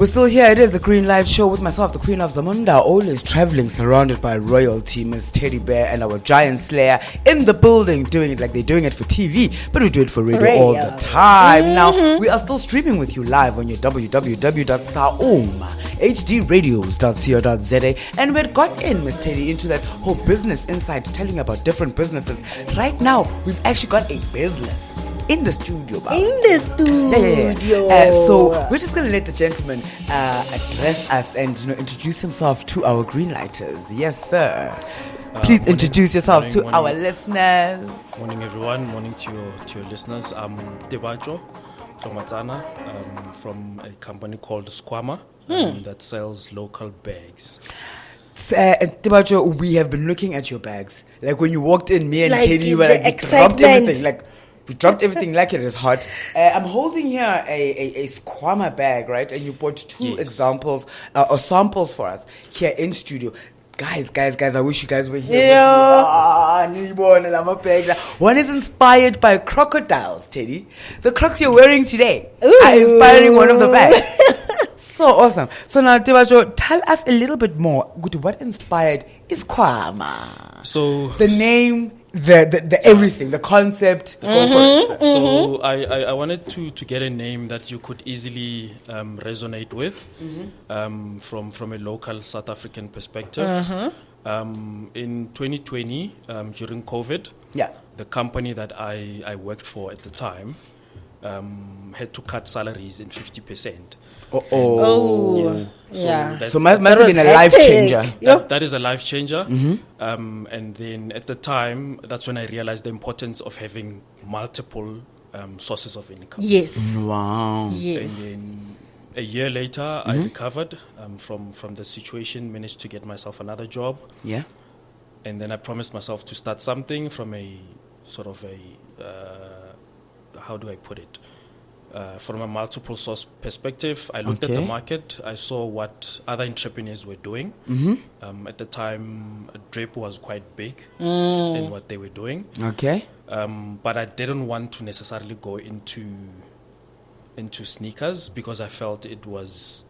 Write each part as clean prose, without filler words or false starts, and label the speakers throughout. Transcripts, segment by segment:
Speaker 1: We're still here. It is the Green Light Show with myself, the Queen of Zamunda, always traveling, surrounded by royalty, Miss Teddy Bear, and our giant slayer in the building, doing it like they're doing it for TV, but we do it for radio all the time. Now, we are still streaming with you live on your www.SAUMA.hdradios.co.za, and we had got in, Miss Teddy, into that whole business insight, telling you about different businesses. Right now, we've actually got a business in the studio. So we're just going to let the gentleman address us and introduce himself to our Greenlighters. Yes, sir. Please introduce yourself to our listeners.
Speaker 2: Morning, everyone. Morning to your listeners. I'm Debajo Tomatana from a company called SAUMA that sells local bags.
Speaker 1: Debajo, we have been looking at your bags. Like when you walked in, me and Teddy were like,
Speaker 3: excitement.
Speaker 1: dropped everything. Like, we dropped everything like it is hot. I'm holding here a SAUMA bag, right? And you brought two examples or samples for us here in studio. Guys, I wish you guys were here with me. One is inspired by crocodiles, Teddy. The crocs you're wearing today are inspiring one of the bags. So awesome. So now, Debajo, tell us a little bit more. What inspired SAUMA?
Speaker 2: So
Speaker 1: the name, the everything, the concept.
Speaker 2: So I wanted to get a name that you could easily resonate with from a local South African perspective. In 2020, during COVID, the company that I worked for at the time had to cut salaries in 50%. So
Speaker 1: must have been a life changer.
Speaker 2: That is a life changer. And then at the time, that's when I realized the importance of having multiple sources of income.
Speaker 3: Yes.
Speaker 1: Wow.
Speaker 3: Yes.
Speaker 2: And then a year later, I recovered from the situation, managed to get myself another job.
Speaker 1: Yeah.
Speaker 2: And then I promised myself to start something from a sort of how do I put it? From a multiple source perspective, I looked at the market. I saw what other entrepreneurs were doing. At the time, Drape was quite big in what they were doing.
Speaker 1: Okay.
Speaker 2: But I didn't want to necessarily go into sneakers because I felt it was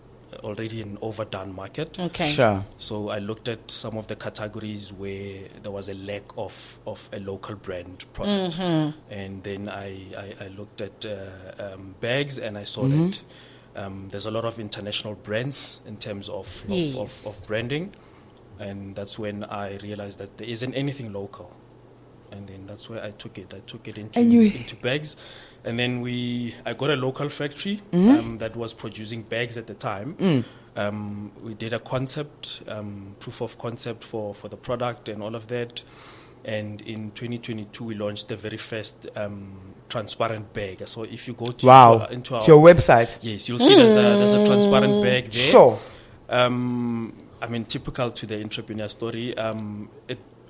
Speaker 2: already an overdone market.
Speaker 3: Okay.
Speaker 1: Sure.
Speaker 2: So I looked at some of the categories where there was a lack of a local brand product. And then I looked at bags, and I saw that there's a lot of international brands in terms of branding. And that's when I realized that there isn't anything local. And then that's where I took it. I took it into bags. And then I got a local factory that was producing bags at the time. We did a concept, proof of concept for the product and all of that. And in 2022, we launched the very first transparent bag. So if you go to into our
Speaker 1: website,
Speaker 2: yes, you'll see there's a transparent bag there.
Speaker 1: Sure.
Speaker 2: I mean, typical to the entrepreneur story,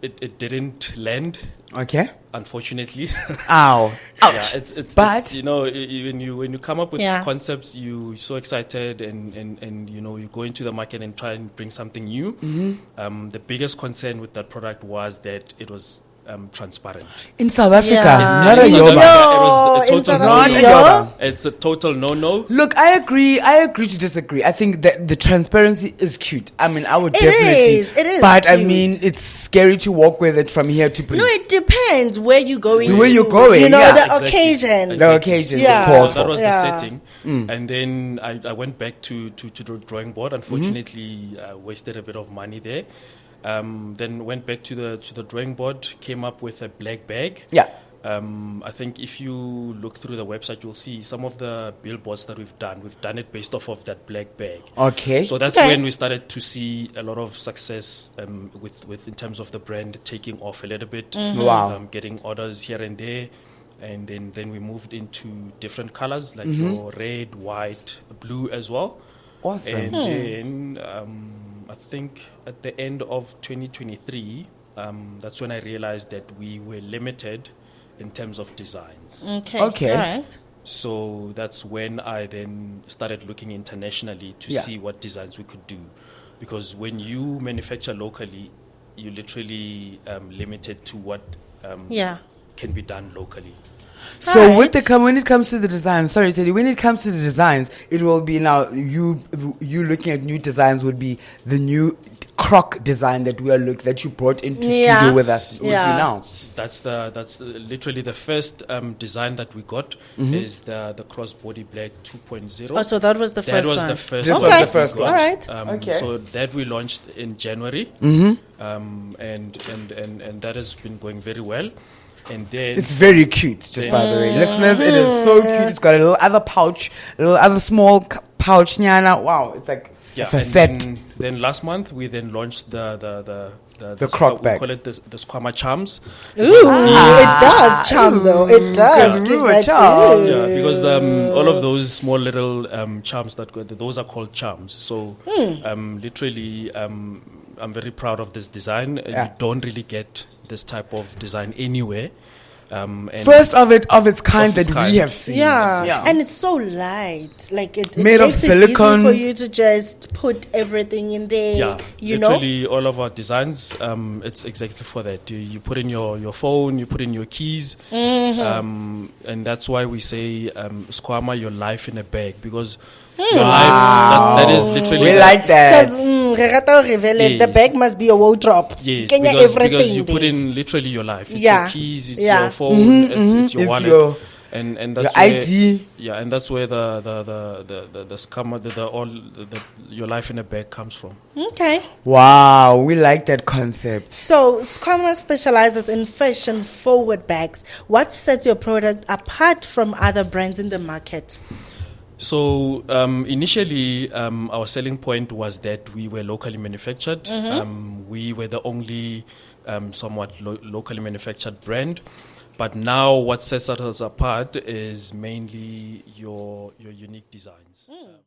Speaker 2: it didn't land.
Speaker 1: Okay.
Speaker 2: Unfortunately.
Speaker 1: Ow. Ouch.
Speaker 2: Yeah, it's
Speaker 1: but
Speaker 2: when you come up with concepts, you're so excited and you go into the market and try and bring something new. The biggest concern with that product was that it was transparent.
Speaker 1: In South Africa,
Speaker 3: not
Speaker 1: a
Speaker 3: Yoba.
Speaker 2: It was a total
Speaker 1: no.
Speaker 2: It's a total no.
Speaker 1: Look, I agree to disagree. I think that the transparency is cute. I mean, I would definitely.
Speaker 3: It is.
Speaker 1: But
Speaker 3: cute.
Speaker 1: I mean, it's scary to walk with it from here to Brisbane.
Speaker 3: No, it depends where you're going.
Speaker 1: Where you're going,
Speaker 3: the occasion.
Speaker 1: The occasion.
Speaker 3: Yeah.
Speaker 2: So that was the setting. And then I went back to the drawing board. Unfortunately, I wasted a bit of money there. Then went back to the drawing board, came up with a black bag.
Speaker 1: Yeah.
Speaker 2: I think if you look through the website, you'll see some of the billboards that we've done. We've done it based off of that black bag.
Speaker 1: Okay.
Speaker 2: So that's when we started to see a lot of success with in terms of the brand taking off a little bit.
Speaker 1: Wow.
Speaker 2: Getting orders here and there. And then we moved into different colors like your red, white, blue as well.
Speaker 1: Awesome.
Speaker 2: And then I think at the end of 2023, that's when I realized that we were limited in terms of designs.
Speaker 3: Okay.
Speaker 1: All right.
Speaker 2: So that's when I then started looking internationally to see what designs we could do. Because when you manufacture locally, you're literally limited to what can be done locally.
Speaker 1: So
Speaker 3: Alright.
Speaker 1: when it comes to the design, sorry, Teddy, when it comes to the designs, it will be now you looking at new designs would be the new croc design that that you brought into studio with us with you now.
Speaker 2: That's literally the first design that we got is the crossbody black 2.0.
Speaker 3: Oh, so that was the
Speaker 2: That
Speaker 3: first
Speaker 2: was
Speaker 3: one.
Speaker 2: the first
Speaker 1: This
Speaker 2: one.
Speaker 1: was
Speaker 3: Okay.
Speaker 1: the first one.
Speaker 3: All right.
Speaker 1: Okay.
Speaker 2: So that we launched in January, and that has been going very well. And then
Speaker 1: It's very cute, just by the way. Listeners, it is so cute. It's got a little other pouch, a little other small pouch, Nyana. Wow, it's like it's a
Speaker 2: and
Speaker 1: set.
Speaker 2: then last month we then launched the
Speaker 1: croc bag.
Speaker 2: We call it the Squama Charms.
Speaker 3: Ooh, it does charm though. It does
Speaker 1: Ooh,
Speaker 3: give
Speaker 1: a
Speaker 3: that
Speaker 1: charm.
Speaker 2: Yeah, because all of those small little charms those are called charms. So literally, I'm very proud of this design.
Speaker 1: Yeah.
Speaker 2: You don't really get this type of design anywhere. And
Speaker 1: First of its kind
Speaker 2: Of its
Speaker 1: that
Speaker 2: kind.
Speaker 1: we have seen.
Speaker 3: Yeah. And it's so light. Like it
Speaker 1: Made of
Speaker 3: makes
Speaker 1: silicone.
Speaker 3: it easy for you to just put everything in there.
Speaker 2: Yeah,
Speaker 3: you know.
Speaker 2: literally all of our designs, it's exactly for that. You put in your phone, you put in your keys, and that's why we say Squama, your life in a bag, because your life, that is literally
Speaker 1: We like that.
Speaker 3: Because the bag must be a wardrobe.
Speaker 2: Yes,
Speaker 3: Can you
Speaker 2: because
Speaker 3: everything
Speaker 2: you put
Speaker 3: there.
Speaker 2: in literally your life. It's
Speaker 3: Yeah.
Speaker 2: your keys, it's
Speaker 3: Yeah.
Speaker 2: your phone, it's your
Speaker 1: It's
Speaker 2: wallet,
Speaker 1: your-
Speaker 2: and
Speaker 1: Your
Speaker 2: that's where,
Speaker 1: ID.
Speaker 2: Yeah, and that's where the Squama, your life in a bag comes from.
Speaker 3: Okay.
Speaker 1: Wow, we like that concept.
Speaker 3: So, Squama specializes in fashion-forward bags. What sets your product apart from other brands in the market?
Speaker 2: So initially, our selling point was that we were locally manufactured. We were the only somewhat locally manufactured brand. But now what sets us apart is mainly your unique designs.